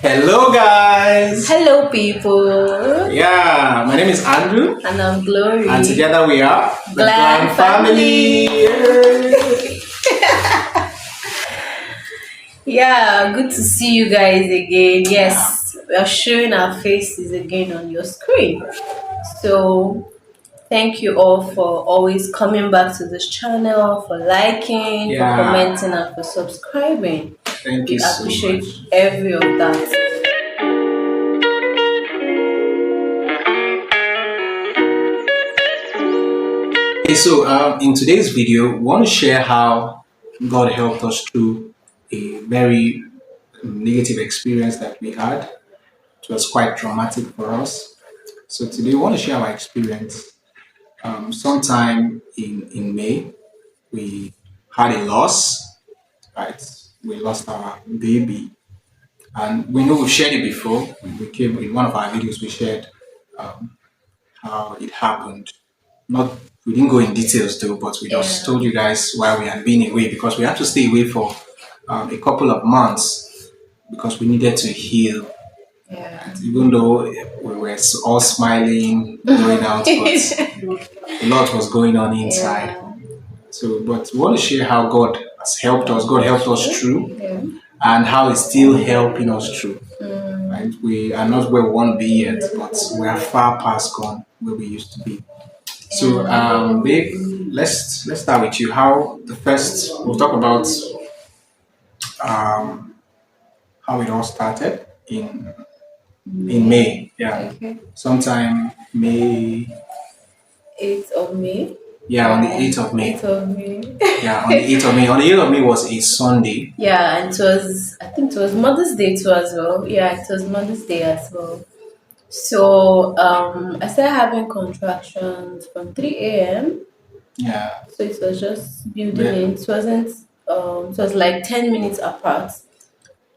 Hello, guys. Hello, people. Yeah, my name is Andrew, And I'm Glory. and together we are the Glam Family. Yay. Yeah, good to see you guys again. Yes, we are showing our faces again on your screen. So, thank you all for always coming back to this channel, for liking, for Yeah. commenting, and for subscribing. Thank We you so appreciate much. every of that. Okay, so in today's video, we want to share how God helped us through a very negative experience that we had. It was quite traumatic for us. So today, we want to share our experience. Sometime in May, we had a loss, right? We lost our baby. And we know we've shared it before. We came in one of our videos, we shared how it happened. Not we didn't go in details though, but we just Yeah. told you guys why we had been away because we had to stay away for a couple of months because we needed to heal. Yeah. Even though we were all smiling, going out, but a lot was going on inside. Yeah. So, but we want to share how God has helped us. God helped us through, Yeah. and how He's still helping us through. Mm. Right? We are not where we want to be yet, but we are far past gone where we used to be. So, babe, let's start with you. How the first we'll talk about um, how it all started in May. Yeah, Okay. sometime May. 8th of May. Yeah, on the 8th of May. 8th of May. Yeah, on the 8th of May. On the 8th of May was a Sunday. Yeah, and I think it was Mother's Day too as well. Yeah, it was Mother's Day as well. So I started having contractions from 3 a.m. Yeah, So it was just building Ve- in. It was like 10 minutes apart.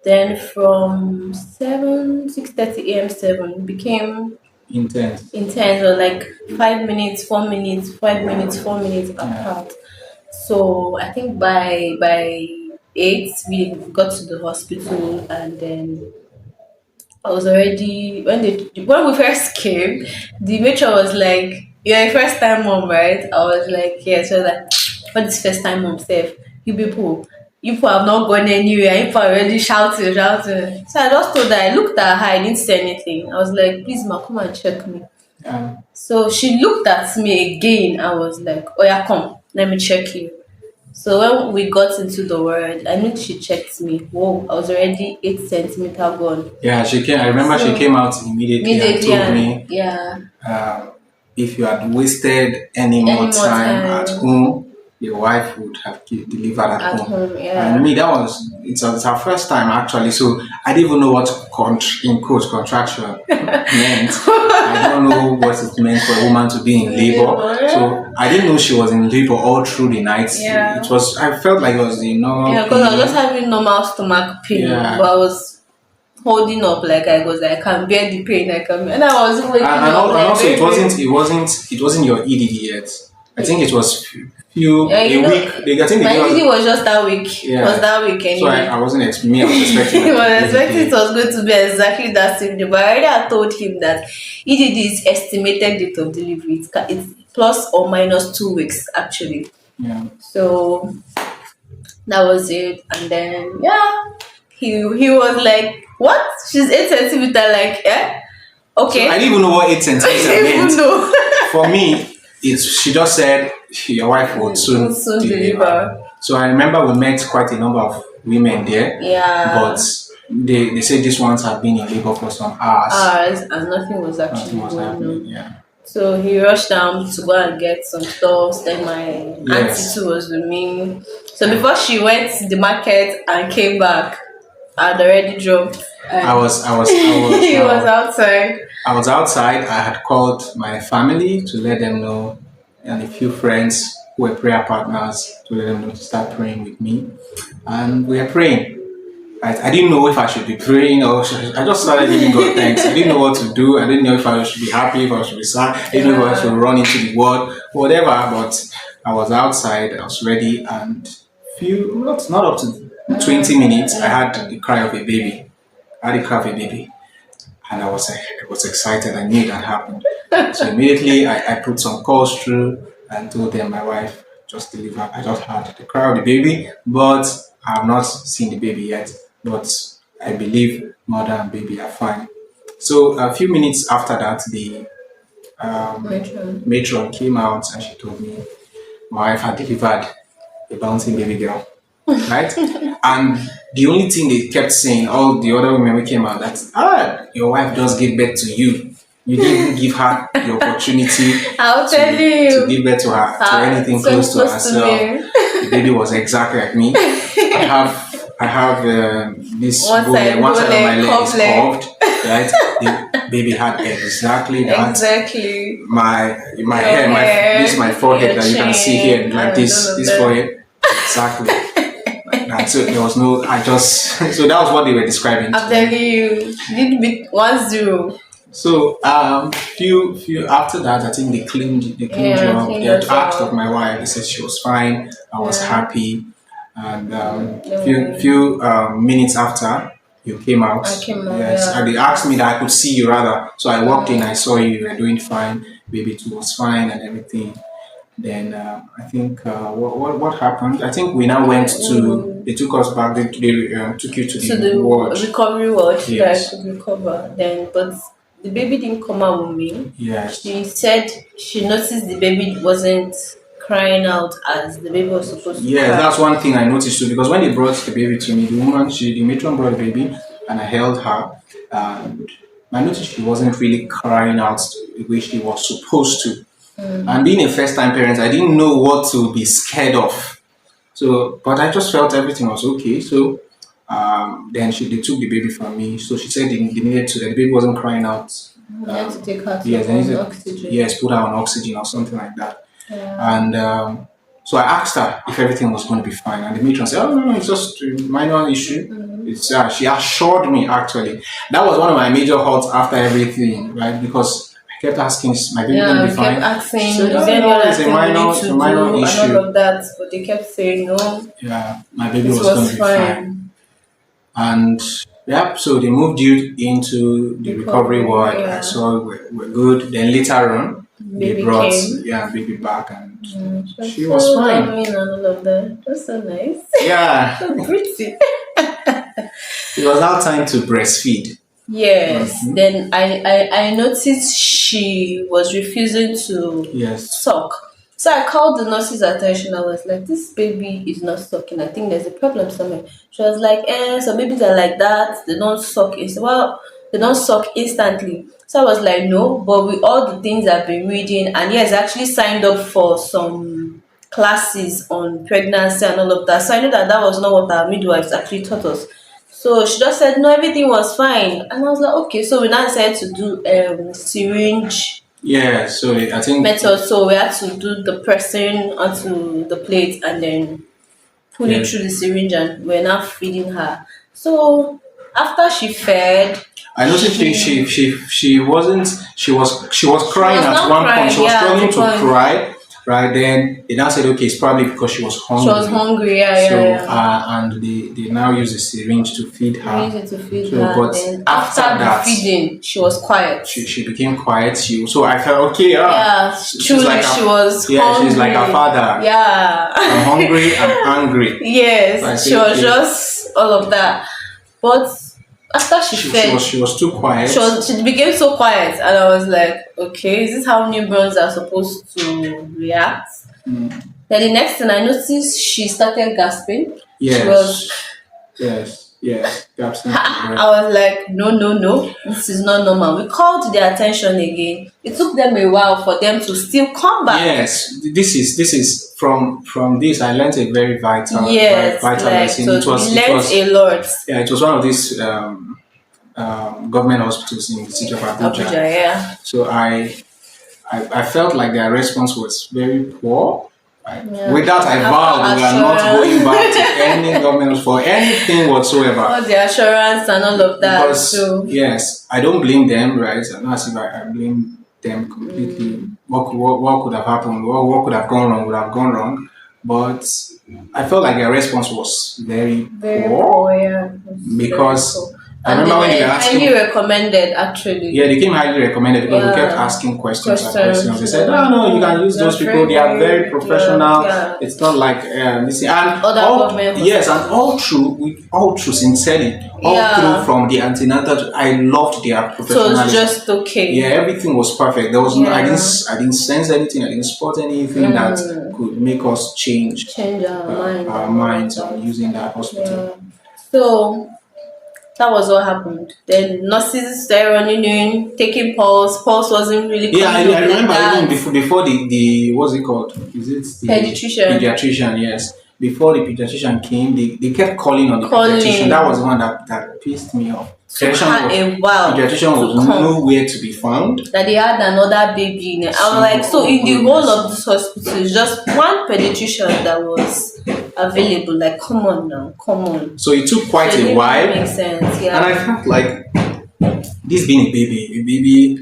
Then from 6:30 a.m. 7 became intense. intense, or like 5 minutes, 4 minutes, 5 minutes, 4 minutes apart. So I think by 8 we got to the hospital, and then I was already when we first came, the matron was like, "You're a first time mom, right?" I was like, "Yes." She was like, "What is first time mom self? You people have not gone anywhere. You people are already shouting." So I just told her. I looked at her. I didn't say anything. I was like, "Please, ma, come and check me." Yeah, So she looked at me again. I was like, "Oh yeah, come, let me check you." So when we got into the word, I mean, she checked me. Whoa, I was already 8 centimeter gone. yeah. She came. I remember she So came out immediately and immediately, told and me yeah, if you had wasted any any more more time at time home, your wife would have delivered at at home. home, And yeah. me, it's our first time actually. So I didn't even know what in quote contraction meant. I don't know what it meant for a woman to be in labor. So I didn't know she was in labor all through the night. Yeah. It was. I felt like it was the normal. Yeah, because I was pain. just having normal stomach pain, Yeah. but I was holding up like I was like, I can bear the pain, I can, and I was waking And up like also, very, it wasn't your EDD yet. I think it was few yeah, a week. I think they my gave us- ED was just that week. Yeah. It was that week So anyway. I wasn't me. I was expecting. He was expecting EDD. it was going to be exactly that same day, but I already had told him that EDD is estimated date of delivery. It's plus or minus 2 weeks actually. Yeah. So that was it, and then yeah, he was like, "What? She's 8 centimeter? Like, eh? Okay." I didn't even know what 8 centimeters I didn't meant. even know. For me, she just said your wife would soon, Soon deliver. deliver. So I remember we met quite a number of women there. Yeah. But they said these ones have been in labor for some hours. Ours, and nothing was actually Nothing was going happening. on. Yeah. So he rushed down to go and get some stuff. Then my Yes. auntie too was with me. So before she went to the market and came back, I'd already dropped. I was He was outside. I was outside. I had called my family to let them know, and a few friends who were prayer partners to let them know to start praying with me, and we were praying. I didn't know if I should be praying I just started giving God thanks. I didn't know what to do. I didn't know if I should be happy, if I should be sad. I didn't know if I should run into the word, whatever. But I was outside. I was ready, and not up to 20 minutes, I had the cry of a baby. I had a crappy baby, and I was excited. I knew that happened. So immediately I put some calls through and told them my wife just delivered. I just had the cry of the baby, but I have not seen the baby yet. But I believe mother and baby are fine. So a few minutes after that, the Metro. matron came out and she told me my wife had delivered a bouncing baby girl, right? And the only thing they kept saying, all the other women who came out, that your wife just gave birth to you. You didn't even give her the opportunity I'll tell to you. give birth to her to anything So close to close to herself. me. The baby was exactly like me. I have this One bone, side one side of my bone, leg is curved leg. curved, right? The baby had exactly that. Exactly. My Your hair, hair, this is my forehead your that you can see chin, here, like and all of this that. forehead, exactly. Like that. So there was no, I just, so that was what they were describing. I'm To me. telling you, need be 1-0. So few after that, I think they cleaned you Yeah, up. clean They had asked of yourself. my wife. They said she was fine. I was Yeah. happy, and few Yeah. few minutes after you came out. I came out, Yes, and yeah. they asked me that I could see you rather. So I walked in. I saw you. You were doing fine. Baby too was fine and everything. Then I think what happened? I think we now went to. They took us back. They took you to So the the ward. recovery ward that I Yes. could recover then, but the baby didn't come out with me. Yes. She said she noticed the baby wasn't crying out as the baby was supposed to Yeah, cry. that's one thing I noticed too. Because when they brought the baby to me, the matron brought the baby, and I held her, and I noticed she wasn't really crying out the way she was supposed to. And being a first-time parent, I didn't know what to be scared of. So, but I just felt everything was okay. So, then they took the baby from me. So she said they needed to. That the baby wasn't crying out. I had to take her to Yes, they needed, oxygen. yes, put her on oxygen or something like that. Yeah. And so I asked her if everything was going to be fine, and the matron said, "Oh no, it's just a minor issue." It's she assured me actually. That was one of my major hurts after everything, right? Because I kept asking, "Is my baby going to Yeah, be we fine?" kept asking, She is said, "Oh there any no, other it's thing we need to a minor do and issue." all of that, but they kept saying no, Yeah, my baby it was going to was be fine. fine. And yeah, so they moved you into the recovery ward. I Yeah. saw we're good. Then later on, they Baby brought came. baby back, and she She was so fine. lovely and all of that. That's so nice. Yeah, So pretty. it was now time to breastfeed. Yes. Then I noticed she was refusing to Yes. suck. So I called the nurse's attention. I was like, this baby is not sucking. I think there's a problem somewhere. She was like, some babies are like that. They don't suck. Well, they don't suck instantly. So I was like, no, but with all the things I've been reading, and yes, I actually signed up for some classes on pregnancy and all of that. So I know that that was not what our midwives actually taught us. So she just said, no, everything was fine. And I was like, okay. So we now decided to do syringe Yeah, so I think method. So we had to do the pressing onto the plate and then pull yeah, it through the syringe, and we're now feeding her. So after she fed, I noticed she wasn't she was crying was at not one point. crying, She was yeah, at struggling the to point. cry. Right then, they now said, okay, it's probably because she was she hungry. was hungry. Yeah, So, yeah, yeah. and they now use a syringe to feed We her. needed to feed So, her. but Then after after the that, feeding, she was quiet. she became quiet. So I felt okay. Yeah, She's truly, like she her- was yeah, hungry. she's like her father. Yeah. I'm hungry. I'm angry. Yes, So I she said, was okay. just all of that. But after she fed, She was too quiet. she became so quiet, and I was like, okay, is this how newborns are supposed to react? Then the next thing I noticed, she started gasping. Yes. She was, Yes. Gaps in the breath. I was like, no, this is not normal. We called their attention again. It took them a while for them to still come back. Yes, this is from this I learned a very Yes, vital like, lesson. so we learned a lot. Yeah, it was one of these government hospitals in the city of Abuja, Abuja. yeah. So I felt like their response was very poor. Yeah. With that, I vowed we are not Assurance. going back to any government for anything whatsoever. All the assurance and all of that. Because So yes, I don't blame them, right? I'm not as if I blame them completely. What could have happened? What could have gone wrong? Would have gone wrong. But I felt like their response was very very poor poor, yeah. It was very because poor. I And they remember when they were were highly asking. recommended actually. Yeah, they came highly recommended because we kept Yeah. asking questions and questions. They Questions. said, "No, no, you can use They're those people. They are very professional. yeah. It's not like this." And Other all government yes, and hospitals. all through sincerely, all through Yeah. from the antenatal, I loved their So it's professionalism. just okay. Yeah, everything was perfect. There was no, Yeah. I didn't sense anything. I didn't spot anything that could make us change Change our mind our and all of minds on that. using that hospital. Yeah. So that was what happened. Then nurses started running in, taking pulse. Pulse wasn't really Yeah, coming I up like remember even that. before the what's it called? Is it the Pediatrician pediatrician? Yes. Before the pediatrician came, they kept calling on the pediatrician. That was calling. the one that pissed me off. Took her a while Pediatrician to was come. nowhere to be found. That they had another baby in it. I was like, so Oh in the whole goodness. of this hospital, it's just one pediatrician that was available. Like, come on now, come on. So it took quite So it a didn't while, make sense. and I Yeah. felt like this being a baby,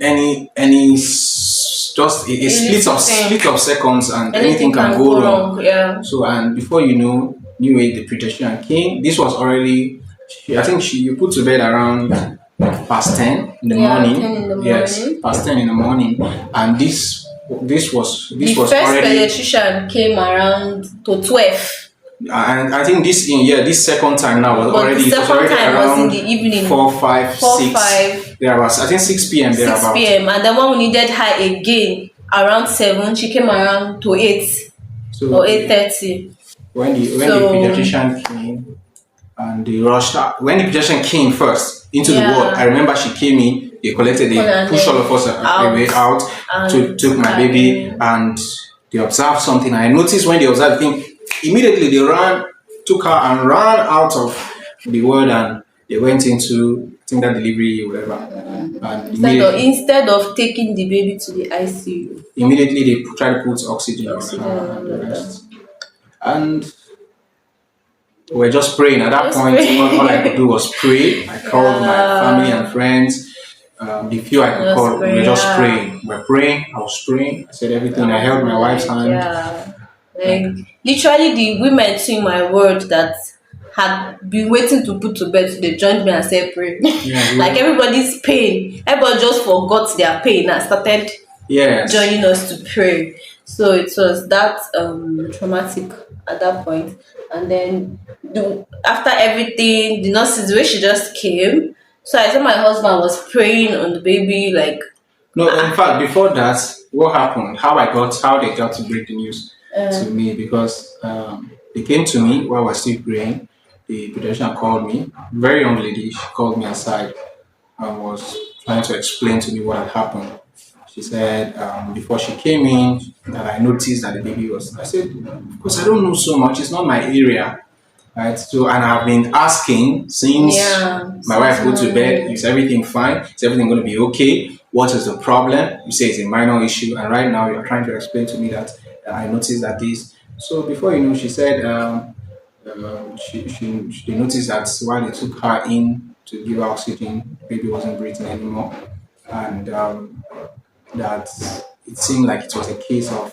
just a split of seconds, and anything Anything can can go go wrong. wrong. Yeah. So, and before you know, new age the pediatrician came. This was already, I think she you put to bed around past 10 in the Yeah, morning. 10 in the Yes, morning. past 10 in the morning, and The was first already, pediatrician came around to 12. and I think this second time now was But already the it was second already time was in around the evening. 4, 5, 4, 6 5, thereabouts. I think 6 p.m. 6 thereabouts. p.m. And then when we needed her again around 7, she came around to 8 So or 8:30. when the So pediatrician came and they rushed out. When the pediatrician came first into the ward, yeah. I remember she came in, they collected, they And pushed all then of us out away out, took my baby, and and they observed something. I noticed when they observed the thing, immediately they took her and ran out of the ward, and they went into, I think, that delivery, whatever. And instead of taking the baby to the ICU. immediately they tried to put oxygen on Oxygen her and and the all of that. rest. And we were just praying. At that Just point, pray. all I could do was pray. I called my family and friends. The few I could Just call, we were pray, just yeah. praying. We were praying. I was praying. I said everything. I held my wife's hand. Yeah. Like literally the women too in my word that had been waiting to put to bed, so they joined me and said pray. Yeah, Like everybody's pain. Everybody just forgot their pain and started yes. joining us to pray. So it was that traumatic at that point. And then after everything, the nurses, the way she just came. So I saw my husband was praying on the baby, like No, in fact, before that, what happened? How they got to break the news to me, because they came to me while I was still praying. The pediatrician called me, very young lady. She called me aside and was trying to explain to me what had happened. She said before she came in that I noticed that the baby was. I said, of course, I don't know so much. It's not my area, right? So, and I've been asking since yeah. my wife go to bed. Is everything fine? Is everything going to be okay? What is the problem? You say it's a minor issue, and right now you're trying to explain to me that I noticed that this. So before you know, she said she noticed that while they took her in to give her oxygen, baby wasn't breathing anymore, and that it seemed like it was a case of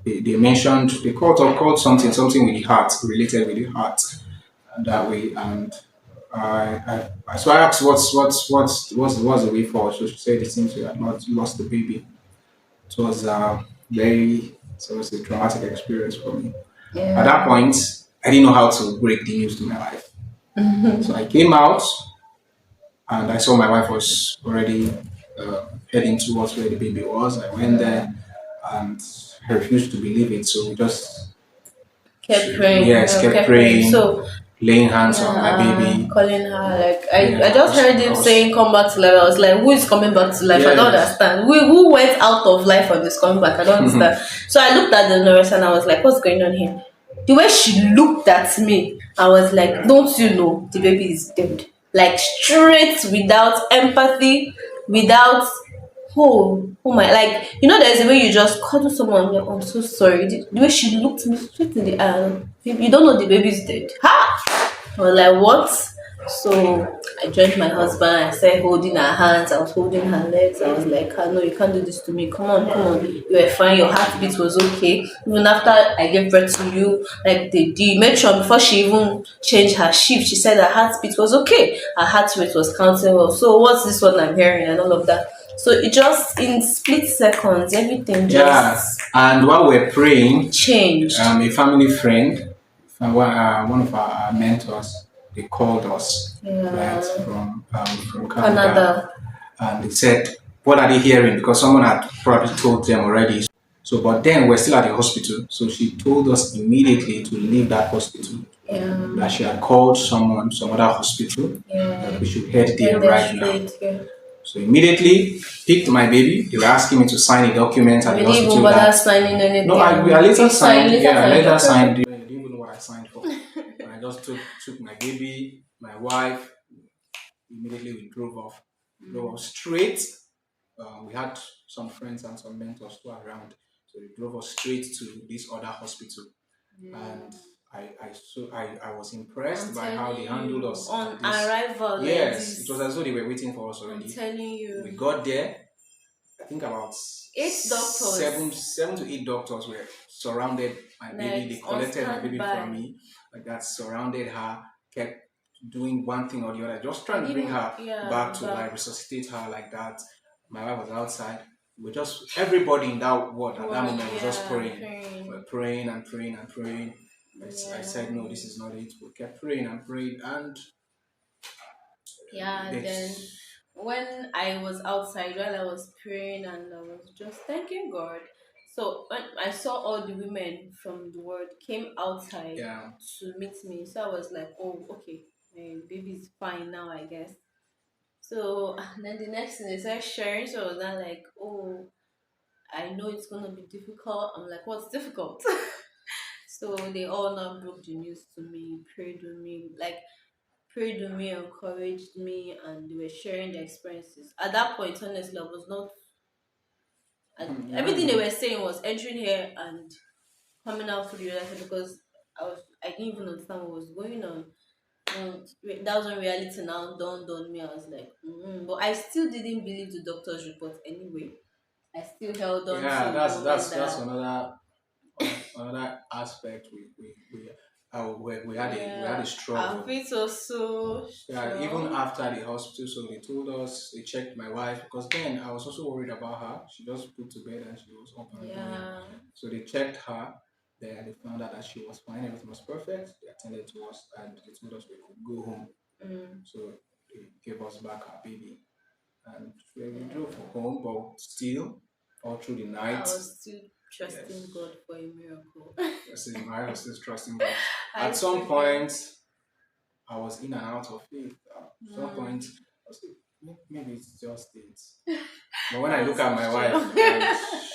they mentioned they called something with the heart, related with the heart, and that way. And so I asked what's the way forward. So she said it seems we had not lost the baby. It was it was a traumatic experience for me. At that point, I didn't know how to break the news to my wife. So I came out and I saw my wife was already heading towards where the baby was. I went there and I refused to believe it. So we just kept praying. yes, kept praying, So laying hands on my baby. calling her like Yeah, I just heard I him was- saying come back to life. I was like, who is coming back to life? I don't Yes. understand. Who went out of life and is coming back? I don't understand. So I looked at the nurse and I was like, what's going on here? The way she looked at me, I was like, don't you know the baby is dead? Like straight, without empathy, without oh my, like there's a way you just cuddle someone and you're, I'm so sorry. The way she looked me straight in the eye, you don't know the baby's dead. Ha! I was like, what? So I joined my husband. I started holding her hands. I was holding her legs. I was like, "Ah, no, you can't do this to me. Come on, come on. You were fine. Your heartbeat was okay. Even after I gave birth to you, like they did. Made sure before she even changed her shift, she said her heartbeat was okay. Her heart rate was counting well. So what's this one I'm hearing and all of that? So it just in split seconds, everything Yeah, just and while we're praying, changed. a family friend, one of our mentors, they called us, right, Yeah, from Canada, Canada. and they said, "What are they hearing?" Because someone had probably told them already. So, but then we're still at the hospital. So she told us immediately to leave that hospital. That Yeah, she had called someone, some other hospital, that yeah. we should head there Went there right now. straight. Yeah. So immediately picked my baby. They were asking me to sign a document at We the didn't even hospital bother that signing no, anything. I later You signed signed. later Yeah, I signed. later Okay. signed. I didn't even know what I signed for. And I just took my baby, my wife. Immediately we drove off. Drove off straight. We had some friends and some mentors too around, so we drove us straight to this other hospital. And I was I'm impressed by how they telling handled you, us on at this. arrival like Yes, it was this, as though they were waiting for us I'm already. telling We you, got there. I think about 8 doctors seven to eight doctors were surrounded my baby. like They on collected my baby from standby. me, like that, surrounded her, kept doing one thing or the other, just They trying to bring didn't, her yeah, back to back. like resuscitate her like that. My wife was outside. We just everybody in that ward at that Word, moment was just yeah, praying. We're praying, praying and praying and praying. I said, yeah, no, this is not it. We kept praying and praying, and yeah. Then this, when I was outside, while I was praying and I was just thanking God. So when I saw all the women from the world came outside yeah, to meet me, so I was like, oh, okay, my baby's fine now, I guess. So and then the next thing they started sharing, so I was not like, oh, I know it's gonna be difficult. I'm like, what's difficult? So they all now broke the news to me, prayed with me, like prayed with me, encouraged me, and they were sharing their experiences. At that point, honestly, I was not. Everything they imagine. were saying was entering here and coming out through the other side because I didn't even understand what was going on. That was when reality now dawned on me. I was like, but I still didn't believe the doctor's report anyway. I still held on Yeah, to the moment that's that another aspect we had a yeah, our struggle. faith was so Yeah, even strong. after the hospital, so they told us they checked my wife because then I was also worried about her. She just put to bed and she was up and going. Yeah. So they checked her. Then they found out that she was fine. Everything was perfect. They attended to us and they told us we could go home. Mm, So they gave us back our baby and we drove yeah. home. But still, all through the I night, was still trusting yes. God for a miracle. I was still trusting God. I At some still trust. point, I was in and out of faith. At some point, Mm, I was like, maybe it's just it. But when I I look was at so my sure. wife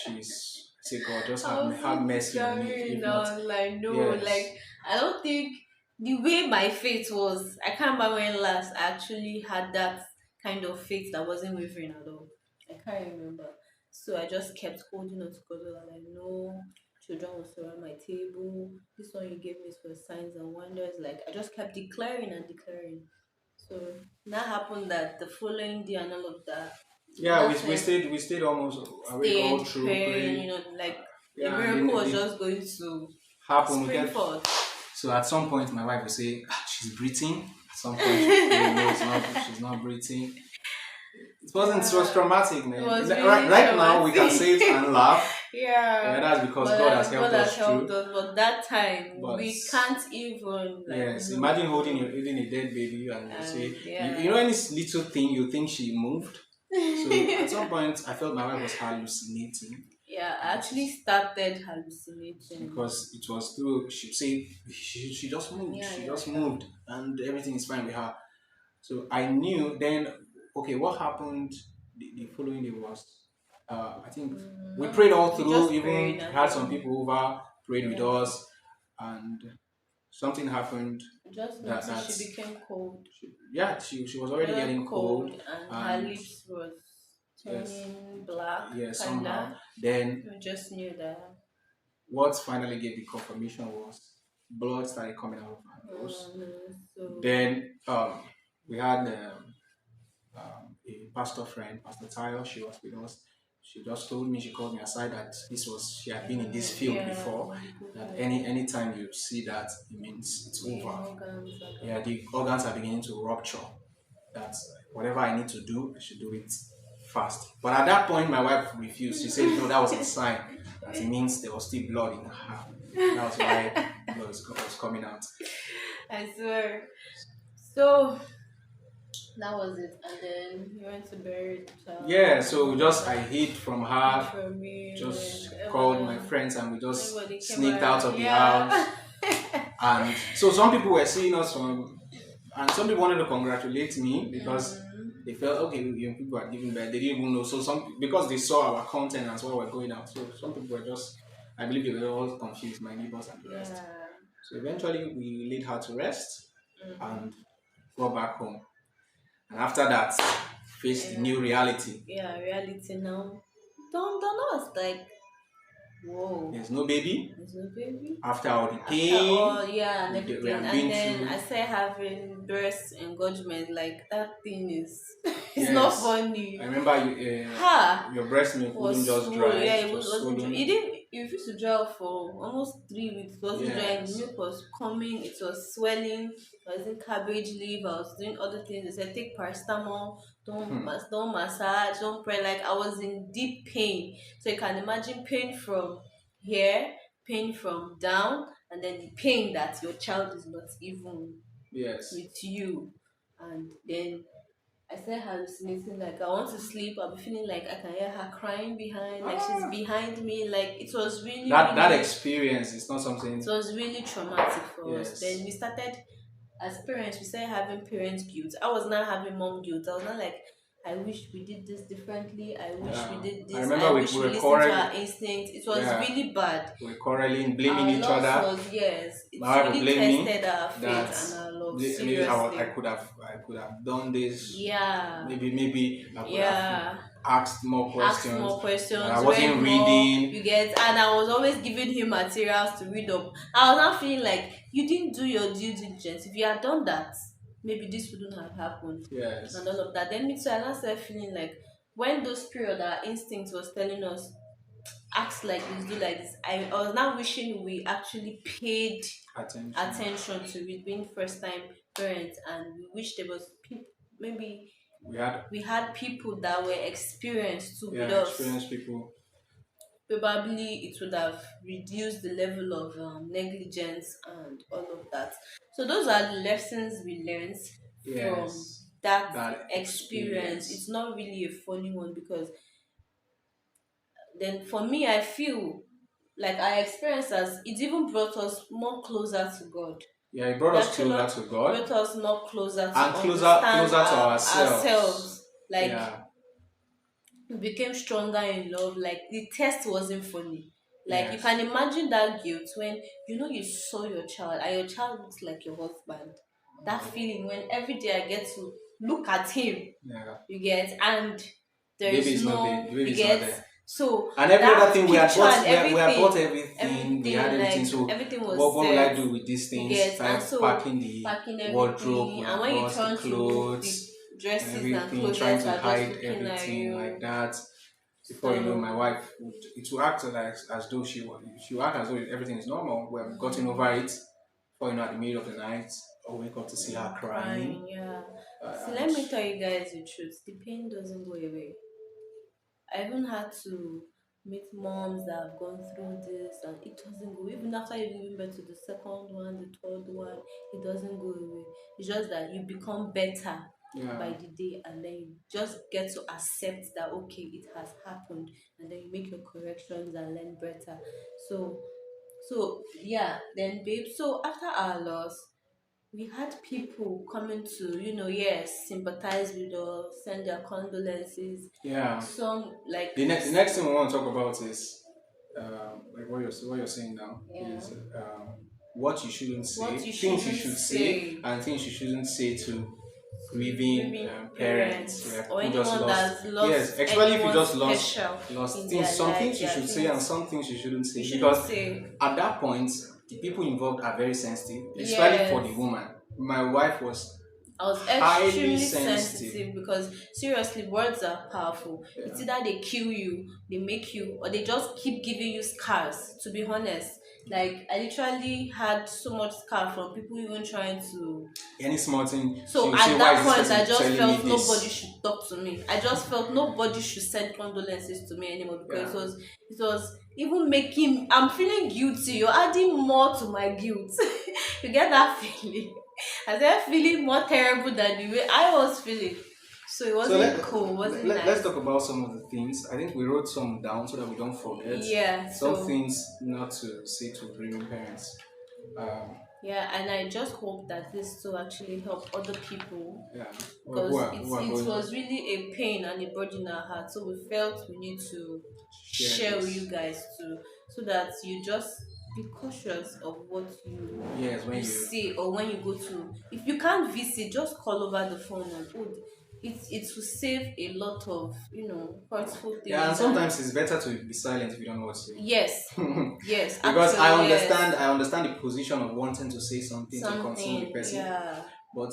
and I say, God, just I was have so mercy on me. determined. If not, I was like, no, like yes. I don't think the way my faith was. I can't remember when last I actually had that kind of faith that wasn't wavering at all. I can't remember. So I just kept holding on to God. I was like, no, children will surround my table. This one you gave me is for signs and wonders. Like I just kept declaring and declaring. So that happened that the following day and all of that. Yeah, That's when we stayed almost awake all stayed through praying, praying. like a Yeah, and miracle then was the just going to happen. We spring get forth. so at some point my wife will say she's breathing. At some point she say no, it's not. She's not breathing. It was Yeah, traumatic, it man. was really Right now we can traumatic. say it and laugh. Yeah, Yeah, that's because but God has God helped has us helped through. us. But that time But we can't even like yes, no, imagine no, holding a dead baby and you say and you know yeah. any little thing you think she moved. So at some point I felt my wife was hallucinating Yeah, I because actually started hallucinating. it was through she say Yeah, she yeah, just sure. moved and everything is fine with her. So I knew then, okay, what happened the following day was, I think we prayed all Nothing. We through, just even prayed and had some then people over, prayed with yeah, us, and something happened I just that noticed she became cold. yeah, she was She already got getting cold, cold and her and lips was yes, turning black, yeah, somehow. kinda. Then We just knew that. what finally gave the confirmation was blood started coming out of her nose. No, so Then we had a pastor friend, Pastor Tayo. She was with us. She just told me, she called me aside that she had been in this field Yeah, before. That anytime you see that, it means it's the over. organs are Yeah, gone. the organs are beginning to rupture. That whatever I need to do, I should do it fast. But at that point, my wife refused. She said, no, that was a sign that it means there was still blood in her. That was why blood was coming out. I swear. So that was it, and then we went to bury the child. Yeah, so just I hid from Hid her, from me, just and called my everyone, friends, and we just everybody came sneaked out around. of the house. Yeah. And so some people were seeing us from, and some people wanted to congratulate me because Mm, they felt okay, young people are giving birth. They didn't even know. So some because they saw our content as well, we're going out. So some people were just, I believe they were all confused, my neighbors and the rest. yeah. So eventually we laid her to rest and Mm-hmm. got back home. And after that, faced the Yeah. new reality. Yeah. Reality now. Don't know. It's like, whoa. There's no baby. There's no baby. After all the After all, pain yeah, and we everything, have and been then I through, started having breast engorgement. Like that thing is, it's not yes. I funny. remember Ha! your breast milk wouldn't Was just swollen. dry, Yeah, it was wasn't dry. It swollen. didn't. It refused to dry for almost 3 weeks. It wasn't drying. The Yes. milk was coming. It was swelling. I was in cabbage leaf. I was doing other things. They said take paracetamol. Hmm. Don't massage. Don't pray. Like I was in deep pain. So you can imagine pain from here, pain from down, and then the pain that your child is not even Yes. with you, and then I started hallucinating, like I want to sleep. I'll be feeling like I can hear her crying behind, like she's Ah, behind me. Like it was really, that really, experience is not it something. was really traumatic for us. Then Yes. we started, as parents, we started having parent guilt. I was not having mom guilt. I was not like, I wish we did this differently. I wish we Yeah. did I this. I remember wish we we were listened to quarreling. our instinct. It was Yeah. really bad. We were quarreling, blaming Our each loss other. was, yes, it My wife would really blame me tested our that faith and our love maybe I seriously. could have done this. Yeah, Maybe I could have yeah. asked more Ask questions. more That I questions, read wasn't more, reading. you get, and I was always giving him materials to read up. I was not feeling like you didn't do your due diligence. If you had done that, maybe this wouldn't have happened Yes. and all of that. Then me too, I now started feeling like when those period our instinct was telling us act like this, do like this. I was now wishing we actually paid Attention. attention to it being first time parents, and we wish there was people, maybe We had, we had people that were experienced too with yeah, us. experienced people. Probably it would have reduced the level of negligence and all of that. So those are the lessons we learned from Yes. that That experience. It's experience. not really a funny one, because then for me I feel like our experience as it even brought us more closer to God. Yeah, it brought It us actually closer to God brought us more closer to and understand closer to ourselves. ourselves. Like Yeah. we became stronger in love. Like the test wasn't funny. Like you Yes. can imagine that guilt when you know you saw your child and your child looks like your husband. That feeling when every day I get to look at him, Yeah. you get, and The there baby is is not there. no, The baby you is not get. there. So And every other that thing we had picture bought, and we had bought everything, everything. We everything, had everything. like So everything was what will I set. do with these You things? get, and Start so packing the packing wardrobe, everything, my and when you boss, the turn to the clothes, dresses and everything, clothes trying to are just hide looking at everything like you. that. Before you know, my So wife would, it will act like as though she will act as though everything is normal. We have gotten over mm, it. Before you know, at the middle of the night, I'll wake up to see her crying. crying, yeah. So And let me tell you guys the truth. The pain doesn't go away. I even had to meet moms that have gone through this, and it doesn't go. Even after you giving birth to the second one, the third one, it doesn't go away. It's just that you become better by yeah, the day, and then you just get to accept that okay, it has happened, and then you make your corrections and learn better. So, so yeah, then babe. So after our loss, we had people coming to, yes, sympathize with us, send their condolences. yeah. Some like The next thing we want to talk about is like what you're saying now yeah, is what you shouldn't say, what you things you shouldn't should say, say and things you shouldn't say to to grieving maybe parents, parents yeah, or who just anyone lost. that's Yes, lost especially if you anyone just special lost in things. their Some life. things you There are should say and things some things you shouldn't you say shouldn't because say. at that point the people involved are very sensitive, especially for the Yes, woman. My wife was I was highly extremely sensitive. sensitive because seriously, words are powerful. It's Yeah. either they kill you, they make you, or they just keep giving you scars. To be honest, like I literally had so much scar from people even trying to. Any small thing, So you say, at why that is this point, I person just telling me felt nobody this? should talk to me. I just felt nobody should send condolences to me anymore because Yeah. it was even making. I'm feeling guilty. You're adding more to my guilt. You get that feeling? I started feeling more terrible than the way I was feeling. So it So wasn't cool. It wasn't let's nice. talk about some of the things. I think we wrote some down so that we don't forget. Yeah. Some So things not to say to grieving parents. Um, yeah, and I just hope that this will actually help other people yeah, or because who are it going was really a pain and a burden in our heart. So we felt we need to share share with this. you guys too, so that you just be cautious of what Yes, when you you see or when you go to. If you can't visit, just call over the phone and it will save a lot of hurtful yeah, and things and sometimes it's better to be silent if you don't know what to say. yes, yes, Because actually yes, I understand the position of wanting to say something to console the something person. yeah. But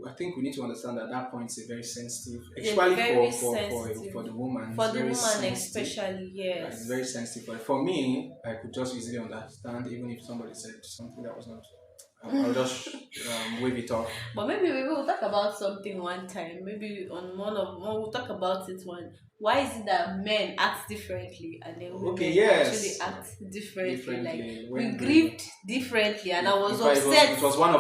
I think we need to understand that that point is very sensitive, They're especially very for sensitive the woman. for It's the very woman sensitive. especially, It's yes. very sensitive. But for me, I could just easily understand, even if somebody said something that was not. I'll just wave it off. But maybe we'll talk about something one time. Maybe on one we'll talk about it one. Why is it that men act differently and then Okay, women actually yes, act differently? Like differently we when grieved differently, and I in was fact, upset. it was one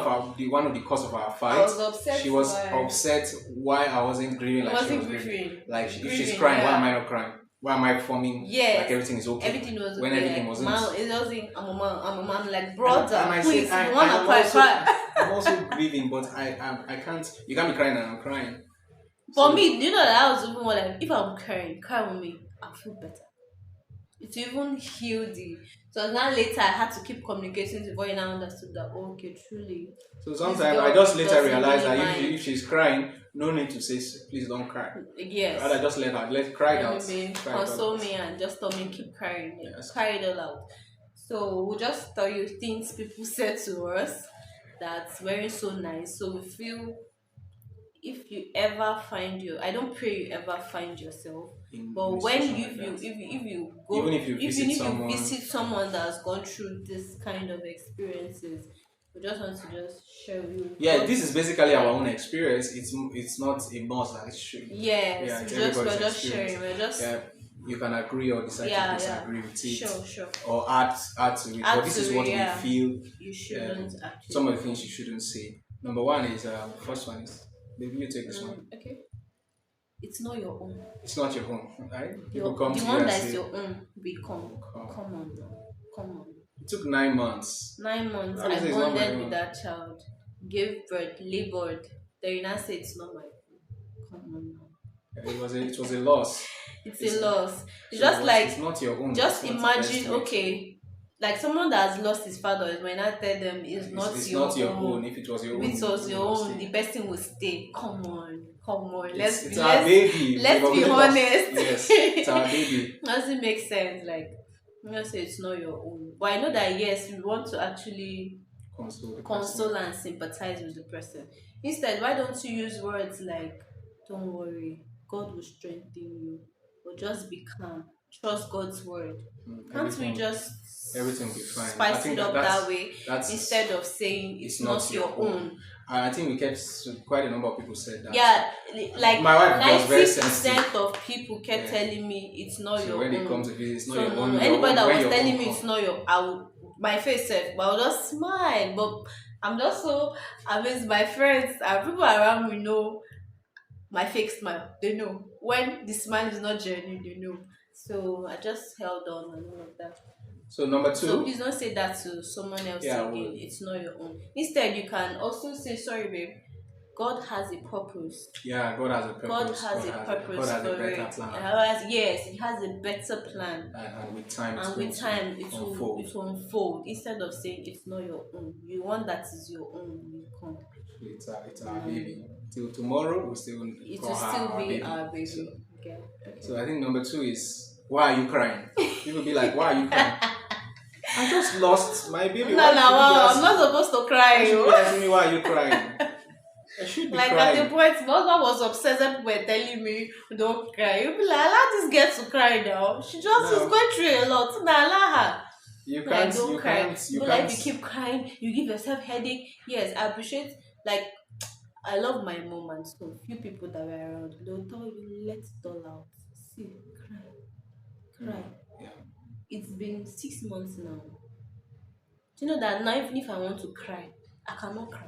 of the cause of our I fight. was upset She was why upset why I wasn't grieving I like she wasn't was grieving. grieving. Like if she's Grieving, crying, why am I yeah. not crying? Why am I forming like Yes. everything is okay Everything was when okay. everything Like wasn't? man, it wasn't. I'm a man. Like And brother, I please. said, If you wanna I'm cry, also cry. I'm also grieving, but I can't. You can't be crying and I'm crying. For So me, you know that I was even more like, if I'm crying, cry with me. I feel better. It even healed the. So now later I had to keep communicating to the boy and I understood that okay, truly, sometimes this I girl just later doesn't realized really that mind. if she's crying, no need to say please don't cry. Rather Yes. just let cry it Let out. me be Cry it all console out. me and just tell me keep crying. Yes. Cry it all out. So we'll just tell you things people said to us that's very so nice. So we feel if you ever find your I don't pray you ever find yourself, In but a when situation you like if that. you Even go if you even visit if you someone, visit someone that has gone through this kind of experiences, we just want to just share with you yeah, what this is basically our own experience. It's not a must that it should. yes Yeah, it's we're everybody's just experience. sharing we're just Yeah, you can agree or decide to yeah disagree with it sure or add to it. But add this to is it, what we yeah feel. you shouldn't Some actually of the things you shouldn't say. Number one is first one is maybe you take this one. okay, it's not your own. It's not your home, right? People Your come the to you one and that's say, your own become. "Come." Come on now. Come on. It took 9 months. 9 months How do you say I it's not my bonded with own? that child, gave birth, labored. Then you now say it's not my own. Come on now. It was a loss. It's It's a loss. It's so just it's like not your own. It's just not the best imagine, way to. okay, like someone that has lost his father is when I tell them it's not It's your not your own. own. If it was your If own, it was you your would own, stay. the person will stay. Come on, come on. It's our baby. Let's We've be already lost. honest. Yes, it's our baby. Doesn't make sense. Like I'm gonna say it's not your own. But I know that yes, we want to actually Console the person. console and sympathize with the person. Instead, why don't you use words like don't worry, God will strengthen you, or just be calm, trust God's word. Can't we just Everything will be fine. I spice think it up that way that's instead of saying it's not your own? And I think we kept quite a number of people said that. Yeah, like My wife was very 90% of people kept Yeah. telling me it's not So your when own. they come to visit, it's not So your no, own. no. Your Anybody own, that when was your telling own me come. it's not your, my face said, but I would just smile. But I'm just so amazed. My friends and people around me know my fake smile. They know when the smile is not genuine. They know. So I just held on and all of that. So number So two, please don't say that to someone else yeah, again. It's not your own. Instead, you can also say, "Sorry, babe. God has a purpose. yeah, God has a God purpose. has a purpose God has a for better it. plan, Yes, He has a better plan, and with time, it's and going with time, to unfold. it will unfold. Instead of saying it's not your own, you want that is your own. You come. It's our baby. Till tomorrow, we still It call will her still our be baby. our baby. So, Okay. so I think number two is why are you crying? People be like, why are you crying? I just lost my baby. No, Why no, should you be I'm asking? not supposed to Why cry. should you be asking me why are you crying? I should be Like at the crying. point, my husband was obsessed when people were telling me, don't cry. You'll be like, allow this girl to cry now. She just is No, going through a lot. Now allow her. you Like, can't, don't you cry. can't, You you know, like can't. if you keep crying, you give yourself headache. Yes, I appreciate, like, I love my mom and so few people that were around. They'll tell you, let it all out. See, cry, cry. Yeah. It's been 6 months now. Do you know that now even if I want to cry, I cannot cry.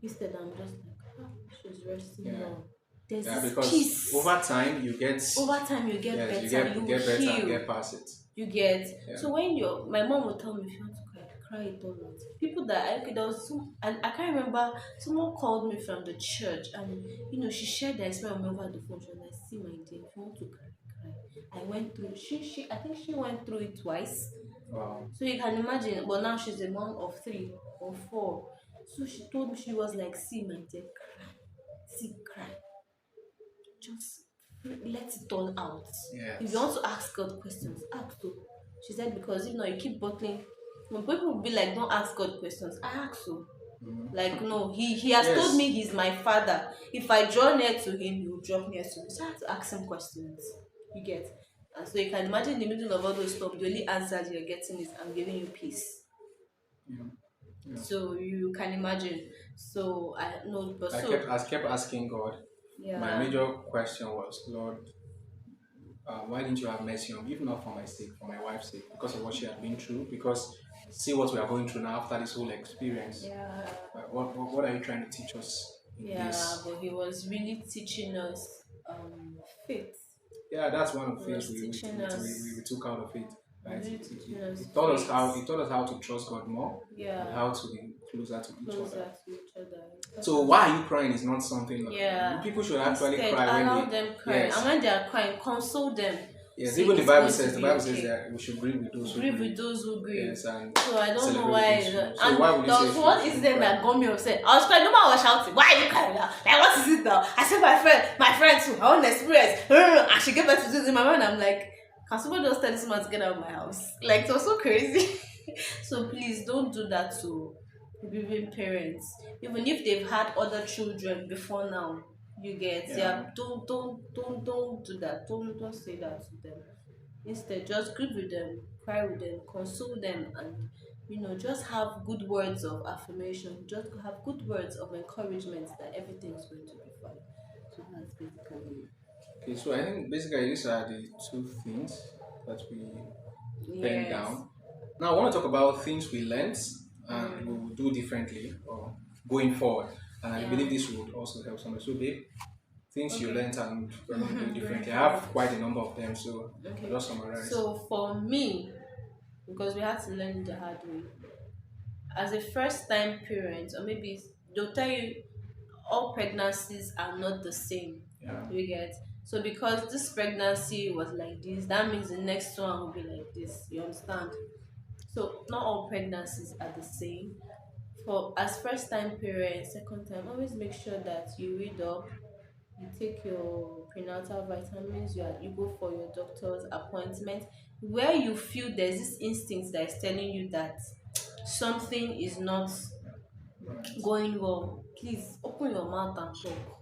Instead, I'm just like, she's resting Yeah. now. There's Yeah, this because peace. over time you get, Over time, you get yes, better. you You get better and heal. get past it. You get. Yeah. So when my mom would tell me if you want to cry, cry it all out. People that I could, there was some, and I can't remember. Someone called me from the church, and she shared the experience with me over the phone. She was like, "See, my dear, if you want to cry, cry." I went through. I think she went through it twice. Wow. So you can imagine. But now she's a mom of 3 or 4. So she told me, she was like, "See, my dear, cry, see, cry, just let it all out. If you Yes. want to ask God questions, ask too." She said, because if not, you keep bottling. When people will be like, don't ask God questions, I ask so. Like, no, he has told Yes. me he's my father. If I draw near to him, he will draw near to me. So I have to ask him questions. You get? And so you can imagine in the middle of all those stuff, the only answers you're getting is, I'm giving you peace. Yeah. Yeah. So you can imagine. So I know, but I kept asking God. My yeah. major question was, Lord, why didn't you have mercy on me, if not for my sake, for my wife's sake, because of what she had been through, because see what we are going through now after this whole experience. Yeah. What are you trying to teach us in Yeah, this? but he was really teaching us faith. Yeah, that's one of the He things was teaching we us, took out of it. Right? really teaching us It taught us how faith. to trust God more and Yeah, how to be closer to each closer other. to each other. So why are you crying is not something like, Yeah. people should actually Instead, cry when allow they, them cry, yes. and when they are crying, console them. Yes, Say even it's going to The be Bible says okay. that we should grieve with those who Grieve grieve. with those who grieve. Yes, and So I don't know celebrate why. with those who. And So why would you there say was she one shouldn't incident cry? that got me upset. I was crying. No matter I was shouting, why are you crying now? Like, what is it now? I said, my friend too. I want to experience. I should get back to this in my mind. I'm like, can somebody just tell this man to get out of my house? Like, it was so crazy. So please don't do that to grieving parents. Even if they've had other children before now, you get, yeah. Don't do that. Don't say that to them. Instead, just grieve with them, cry with them, console them, and just have good words of affirmation. Just have good words of encouragement that everything is going to be fine. So that's basically it. Okay, so I think basically these are the two things that we pen Yes. down. Now I want to talk about things we learned and we Mm. will do differently or going forward. And I Yeah. believe this would also help somebody. So babe, things you Okay. learned and we're going to do Going differently. I have forward. quite a number of them, so Okay. I'll just summarize. So for me, because we had to learn the hard way, as a first time parent, or maybe they'll tell you all pregnancies are not the same. Yeah. You get? So because this pregnancy was like this, that means the next one will be like this. You understand? So not all pregnancies are the same. For as first time parents, second time, always make sure that you read up, you take your prenatal vitamins, you go for your doctor's appointment, where you feel there's this instinct that is telling you that something is not going well. Please open your mouth and talk.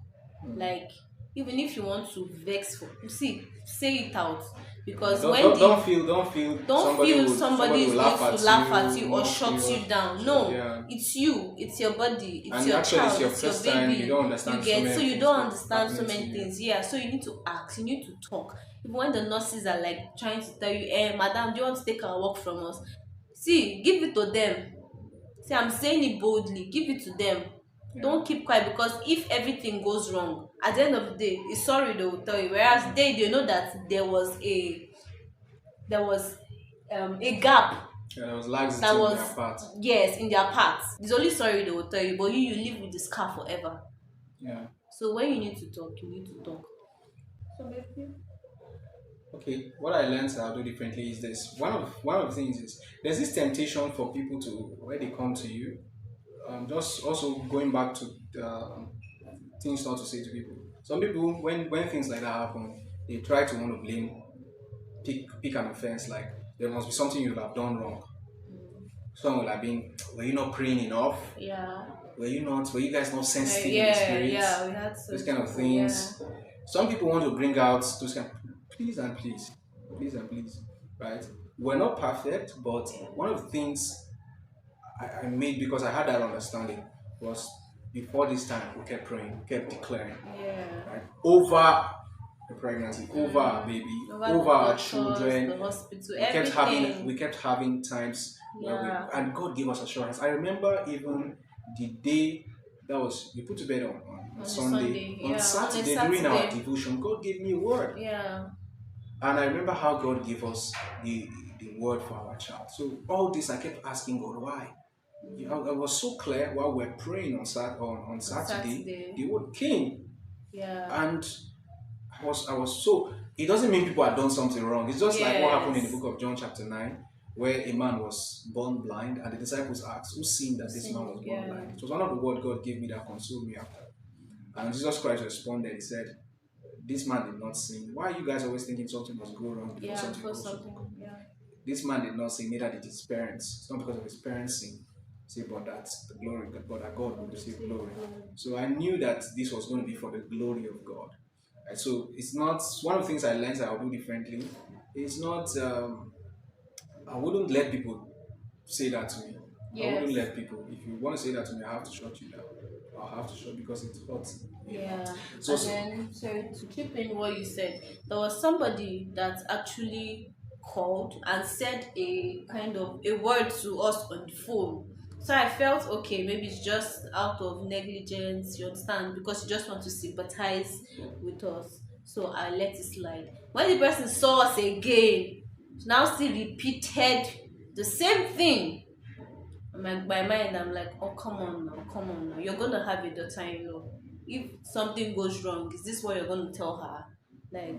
Like, even if you want to vex for, see, say it out, because don't feel somebody is going to laugh at you or shut you down. No, yeah. it's you, it's your body, it's And your actually child, it's your it's your first time, baby. you don't understand You get, so so many you things don't that understand so happening to many you. things. Yeah, so you need to ask, you need to talk. Even when the nurses are like trying to tell you, madam, do you want to take our work from us? See, give it to them. See, I'm saying it boldly, give it to them. Yeah. Don't keep quiet, because if everything goes wrong, at the end of the day, it's sorry they will tell you. Whereas they know that there was a gap Yeah, there was laxity that in was, their part. yes, in their parts. It's only sorry they will tell you, but you live with the scar forever. Yeah. So when you need to talk, you need to talk. So maybe. Okay, what I learned I'll do differently is this. One of the things is there's this temptation for people to when they come to you. Just also going back to things not to say to people. Some people when things like that happen, they try to want to blame, pick an offense like there must be something you have done wrong. Someone will have been, were you not praying enough? Yeah. Were you guys not sensitive in the Yeah, spirit? yeah, we had Those such kind of people. Yeah, things. Some people want to bring out those kind please and please, please and please, right? We're not perfect, but yeah, one of the things I made because I had that understanding was before this time we kept praying, we kept declaring, yeah. right? Over the pregnancy, over our Mm. baby, Over over the our doctors, the children. hospital, We everything. kept having times where we Yeah, and God gave us assurance. I remember even the day that was we put to bed on on the Sunday. Sunday. On Yeah, on a Saturday during our Saturday. devotion, God gave me a word. Yeah, And I remember how God gave us the word for our child. So all this I kept asking God, why? You know, it was so clear while we're praying on on Saturday, Saturday. the word came. Yeah. And I was so it doesn't mean people have done something wrong. It's just like what happened in the Yes. book of John chapter 9, where a man was born blind and the disciples asked, who sinned that this man Sing. was born Yeah. blind? It was one of the words God gave me that consoled me after. And Jesus Christ responded, he said, this man did not sin. Why are you guys always thinking something must go wrong before Yeah. something Before goes wrong? something. Yeah. This man did not sin, neither did his parents. It's not because of his parents' sin. See, but that's the glory, but that God will receive glory. So I knew that this was going to be for the glory of God. And so it's not one of the things I learned that I'll do differently. It's not I wouldn't let people say that to me. I wouldn't Yes. let people. If you want to say that to me, I have to shut you down. I'll have to shut because it hurts me a lot. Yeah. So, And so then, so to chip in what you said, there was somebody that actually called and said a kind of a word to us on the phone. So I felt okay, maybe it's just out of negligence, you understand, because you just want to sympathize with us. So I let it slide. When the person saw us again, now still repeated the same thing. My mind, I'm like, oh, come on now, come on now. You're gonna have a daughter in law. If something goes wrong, is this what you're gonna tell her? Like,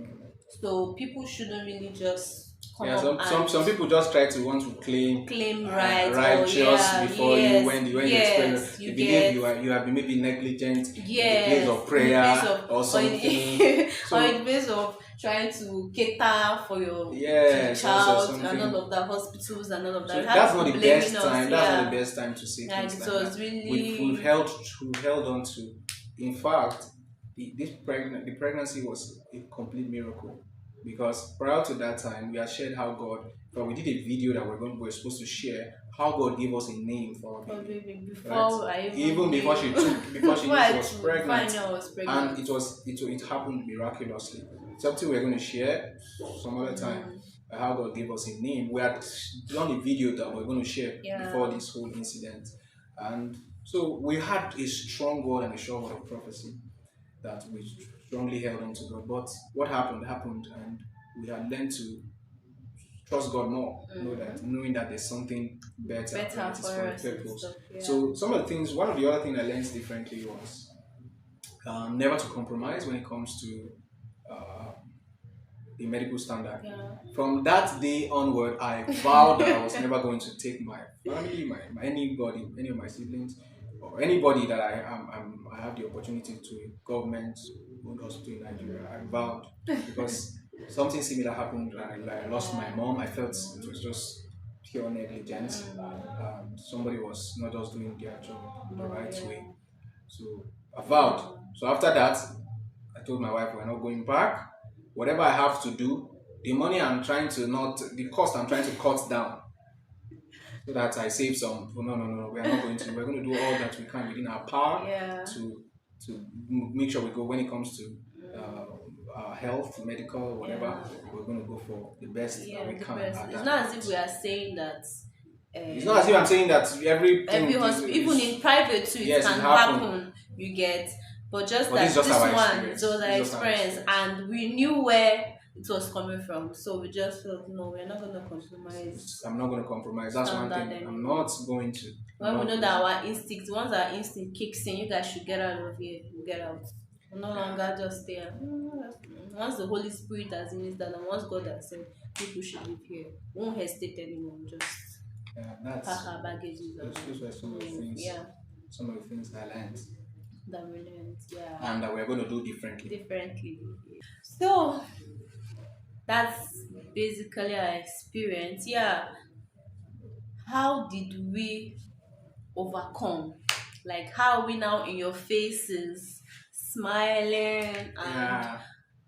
so people shouldn't really just come yeah, up and some people just try to want to claim claim rights or righteous yeah, before you yes, when you explain yes, they you believe get you have been maybe negligent in the place of yes in the place prayer of or or something. in or in the So place of trying to cater for your to the yes, or child and all something. of that hospitals and all of that. So We have that's not people the blaming best us, time. That's not the yeah. best time to say Like things it like was that. We've really held on to. In fact, the pregnancy was a complete miracle because prior to that time we had shared how God. But we did a video that we're supposed to share how God gave us a name for our for baby, baby right? before I even Even knew before she knew she was before I pregnant, knew I was and pregnant. it happened miraculously. Something we're going to share some other time. Mm, How God gave us a name. We had done a video that we're going to share before yeah. this whole incident, and so we had a strong word and a sure word of prophecy that we strongly held on to God. But what happened, and we had learned to trust God more, knowing that there's something better, Better right? It's for for a us and purpose. stuff, yeah. So some of the things, one of the other things I learned differently was never to compromise when it comes to uh, the medical standard. Yeah. From that day onward, I vowed that I was never going to take my family, anybody, any of my siblings, or anybody that I have the opportunity to a government owned hospital in Nigeria. I vowed because something similar happened. I lost my mom. I felt it was just pure negligence. Somebody was not just doing their job the Oh, right yeah. way. So I vowed. So after that, I told my wife we're not going back. Whatever I have to do, the money I'm trying to not, the cost I'm trying to cut down so that I save some. Oh, no, no, no, we're not going to. We're going to do all that we can within our power Yeah. to make sure we go when it comes to health, medical, whatever. Yeah. We're going to go for the best that Yeah, we the can best. at It's that not as if point. we are saying that It's not as if I'm saying that every everything hospital, even in private too, it yes, it can happened. happen. You get, but just But this is that just this our one, it experience. was our This is just our experience, experience. and we knew where it was coming from. So we just felt no, we're not gonna compromise I'm not going to compromise. That's one standard thing. I'm anymore. not going to. I'm When we not know going that to. our instinct, once our instinct kicks in, you guys should get out of here. You get out. No Yeah. longer just stay. Once the Holy Spirit has released that, and once God has said people should live here, we won't hesitate anymore. Just Yeah, pack that's our baggages those were and leave. Yeah, some of the things I learned, that we learned. Yeah, and that we're going to do differently. differently. So that's basically our experience. Yeah, how did we overcome? Like, how are we now in your faces, smiling and, Yeah.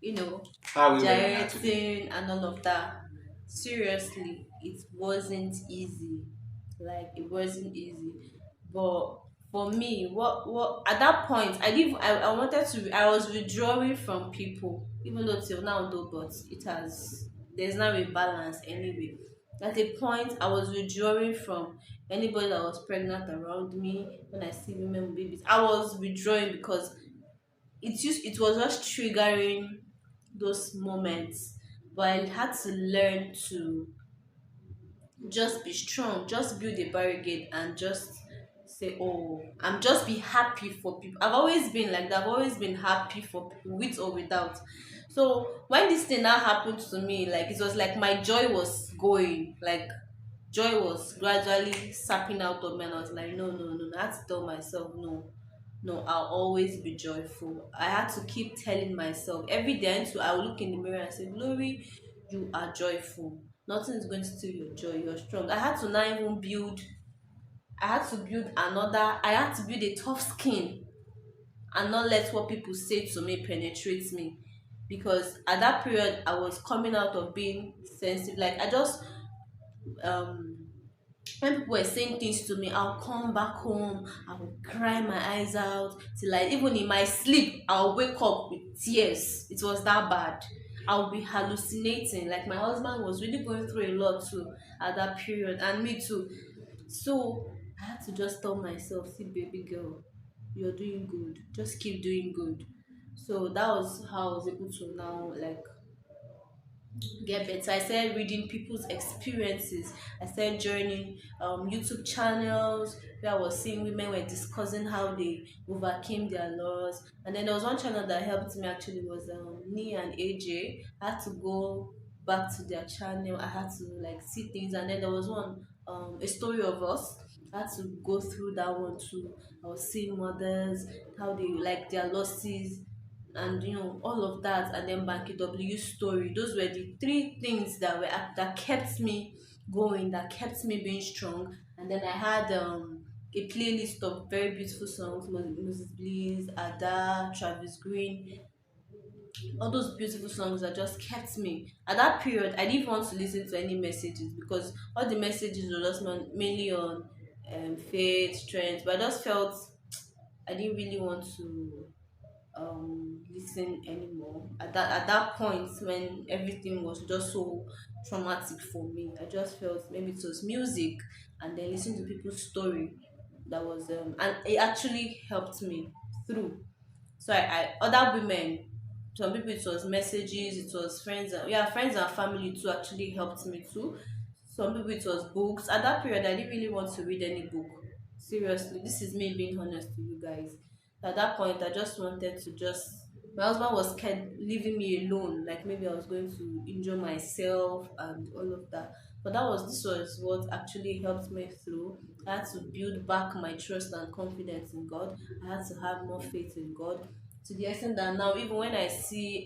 you know, How are we wearing that today? gyrating and all of that? Seriously, it wasn't easy. Like, it wasn't easy. But for me, what at that point, I wanted to, I was withdrawing from people, even though till now though, but it has, there's now a balance anyway. At a point, I was withdrawing from anybody that was pregnant around me. When I see women with babies, I was withdrawing because it was just triggering those moments. But I had to learn to just be strong, just build a barricade and just say, oh, I'm just be happy for people. I've always been like that. I've always been happy for people, with or without. So when this thing now happened to me, like, it was like my joy was going, like joy was gradually sapping out of me, and I was like, no, no, no, no. I had to tell myself, no, no, I'll always be joyful. I had to keep telling myself every day. Until I would look in the mirror and say, Glory, you are joyful. Nothing is going to steal your joy. You're strong. I had to now even build. I had to build another. I had to build a tough skin and not let what people say to me penetrate me, because at that period I was coming out of being sensitive. Like, I just um when people were saying things to me, I'll come back home, I will cry my eyes out till, like, even in my sleep, I'll wake up with tears. It was that bad. I'll be hallucinating. Like, my husband was really going through a lot too at that period, and me too. So I had to just tell myself, see, baby girl, you're doing good. Just keep doing good. So that was how I was able to now, like, get better. I started reading people's experiences. I started joining YouTube channels where I was seeing women were discussing how they overcame their loss. And then there was one channel that helped me actually, was Nee and AJ. I had to go back to their channel. I had to, like, see things. And then there was one, a story of us. I had to go through that one too. I was seeing mothers, how they, like, their losses, and all of that. And then Banky W story. Those were the three things that kept me going, that kept me being strong. And then I had a playlist of very beautiful songs: Moses Bliss, Ada, Travis Green, all those beautiful songs that just kept me. At that period, I didn't want to listen to any messages, because all the messages were just mainly on faith, strength. But I just felt I didn't really want to listen anymore at that point, when everything was just so traumatic for me. I just felt maybe it was music, and then listen to people's story. That was and it actually helped me through. So I other women, some people, it was messages, it was friends, yeah, friends and family too actually helped me too. Some people, it was books. At that period, I didn't really want to read any book. Seriously, this is me being honest to you guys. At that point, I just wanted to just. My husband was scared leaving me alone. Like, maybe I was going to injure myself and all of that. But this was what actually helped me through. I had to build back my trust and confidence in God. I had to have more faith in God, to the extent that now, even when I see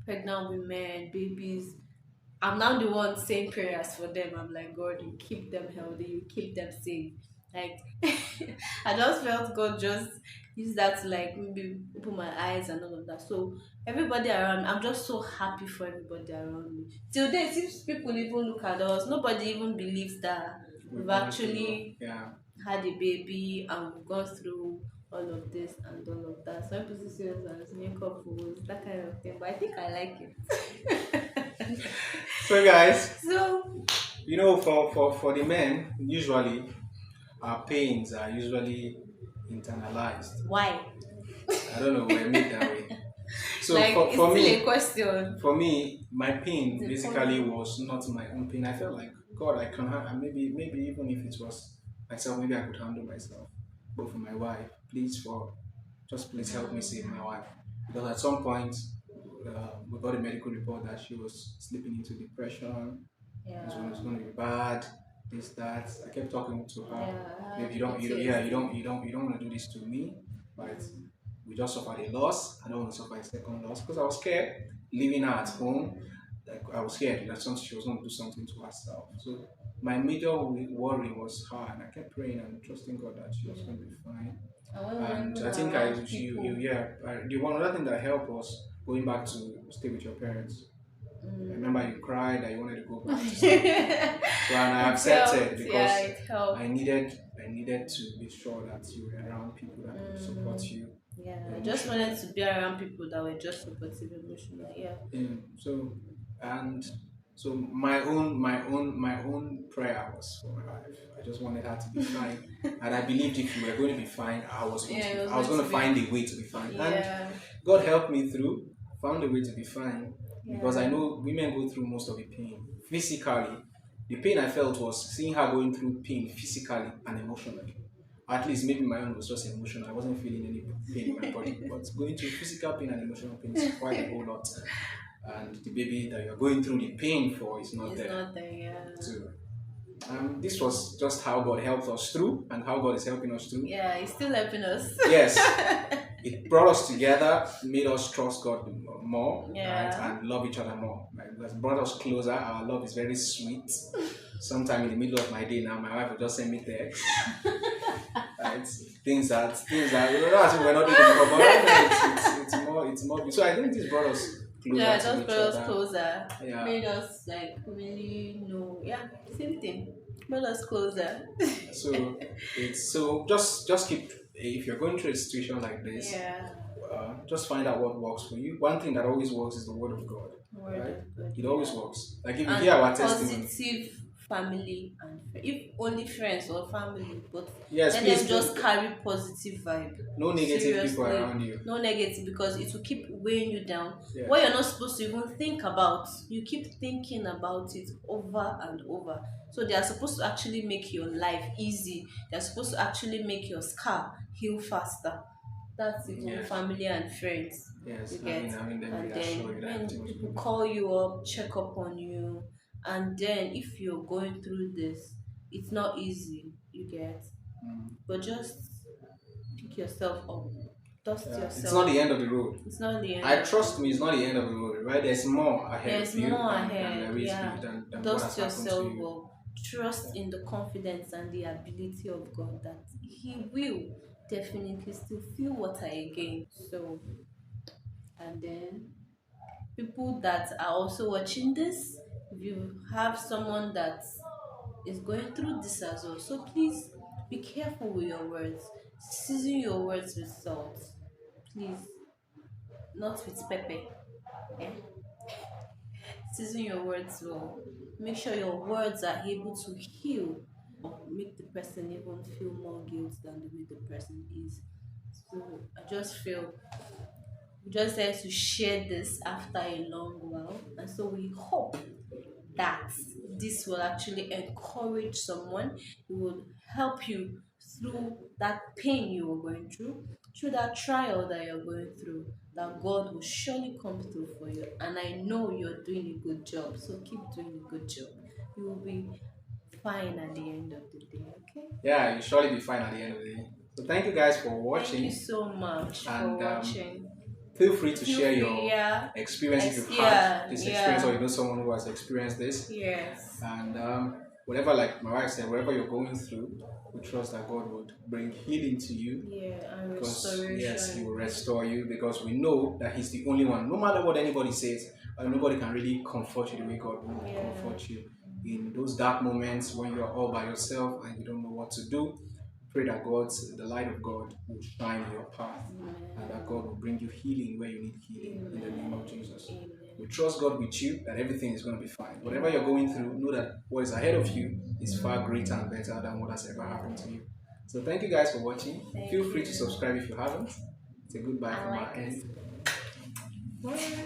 pregnant women, babies, I'm now the one saying prayers for them. I'm like, God, you keep them healthy, you keep them safe. Like, I just felt God just use that to, like, maybe open my eyes and all of that. So everybody around me, I'm just so happy for everybody around me. Till date, if people even look at us, nobody even believes that We've we've gone through, actually yeah. had a baby and we've gone through all of this and all of that. Some people see us as new couples, that kind of thing. But I think I like it. So, guys, So for the men, usually our pains are usually internalized. why? I don't know, we're made that way. So Like, for, it's for still a me, question. for me, my pain It's a basically point. was not my own pain. I felt like, God, I can maybe even if it was myself, maybe I could handle myself. But for my wife, please help me save my wife, because at some point we got a medical report that she was slipping into depression. It was Yeah, going to be bad. This, that. I kept talking to her. yeah, I Maybe had yeah, PTSD. you don't want to do this to me, but Mm, we just suffered a loss. I don't want to suffer a second loss, because I was scared leaving her at home. like I was scared that something she was going to do something to herself. So my major worry was her, and I kept praying and trusting God that she was going to be fine. And when we weren't And even I think around you people. yeah. The one other thing that helped was going back to stay with your parents. I remember you cried that you wanted to go back to stay with them. So and I It accepted helped. Yeah, because it helped. I needed to be sure that you were around people that would support you Yeah, I just emotionally. wanted to be around people that were just supportive emotionally. Yeah. So and so my own prayer was for my wife. I just wanted her to be fine, and I believed if you were going to be fine, Yeah, it was I was going going to to find be. a way to be fine. And Yeah. God helped me through, found a way to be fine because I Yeah. know women go through most of the pain physically. The pain I felt was seeing her going through pain physically and emotionally. At least maybe my own was just emotional. I wasn't feeling any pain in my body, but going through physical pain and emotional pain is quite a whole lot. And the baby that you're going through the pain for is not It's there. not there. Yeah. So this was just how God helped us through and how God is helping us through. Yeah, it's still helping us. Yes, it brought us together, made us trust God more, right, Yeah. and love each other more. Right? It has brought us closer. Our love is very sweet. Sometime in the middle of my day now, my wife will just send me texts, right? Things that we don't know as if we're not doing it before, but right now it's more. So I think this brought us Yeah, closer it to just each brought us other. closer. Yeah. Made us like really know. Yeah, same thing. Brought us closer. So it's so just keep if you're going through a situation like this, Yeah. just find out what works for you. One thing that always works is the word of God, Word right? of God. It always Yeah. works. Like if you hear And our testimony, positive family and if only friends or family, but yes, let please them just don't. carry positive vibe. No negative people Seriously, around you. no negative because it will keep weighing you down. What Yes. you're not supposed to even think about, you keep thinking about it over and over. So they are supposed to actually make your life easy. They're supposed to actually make your scar heal faster. That's even Yes. family and friends you Yes. get. Having them And reassure then you that everything when was people going to be call fine. you up, check up on you, and then if you're going through this, it's not easy, you get. Mm. But just pick yourself up, dust It's not yourself. the end of the road. It's not the end I of trust the me, it's not the end of the road, right? There's more ahead There's of you more than ahead, there is yeah. than what has Dust happened to yourself you. up. Trust Yeah. in the confidence and the ability of God that He will definitely still fill water again. So, and then people that are also watching this, if you have someone that is going through this as well, so please be careful with your words. Season your words with salt, please, not with pepper. Eh? Season your words well. Make sure your words are able to heal or make the person even feel more guilt than the way the person is. So I just feel we just had to share this after a long while, and so we hope that this will actually encourage someone. It will help you through that pain you are going through that trial that you're going through. That God will surely come through for you. And I know you're doing a good job, so keep doing a good job. You will be fine at the end of the day, okay? Yeah, you'll surely be fine at the end of the day. So thank you guys for Thank you watching, so much for and watching. feel free to Feel share free, your yeah. experience if you've had Yeah, this experience or yeah. you know someone who has experienced this. Yes. And whatever, like my wife said, whatever you're going through, we trust that God would bring healing to you Yeah, and because yes, He will restoration. restore you because we know that He's the only one. No matter what anybody says, nobody can really comfort you the way God will Yeah. comfort you in those dark moments when you're all by yourself and you don't know what to do. Pray that the light of God will shine in your path and that God will bring you healing where you need healing in the name of Jesus. We trust God with you that everything is going to be fine. Whatever you're going through, know that what is ahead of you is far greater and better than what has ever happened to you. So thank you guys for watching. Thank Feel free you. to subscribe if you haven't. It's a goodbye I from our like this. end. Bye.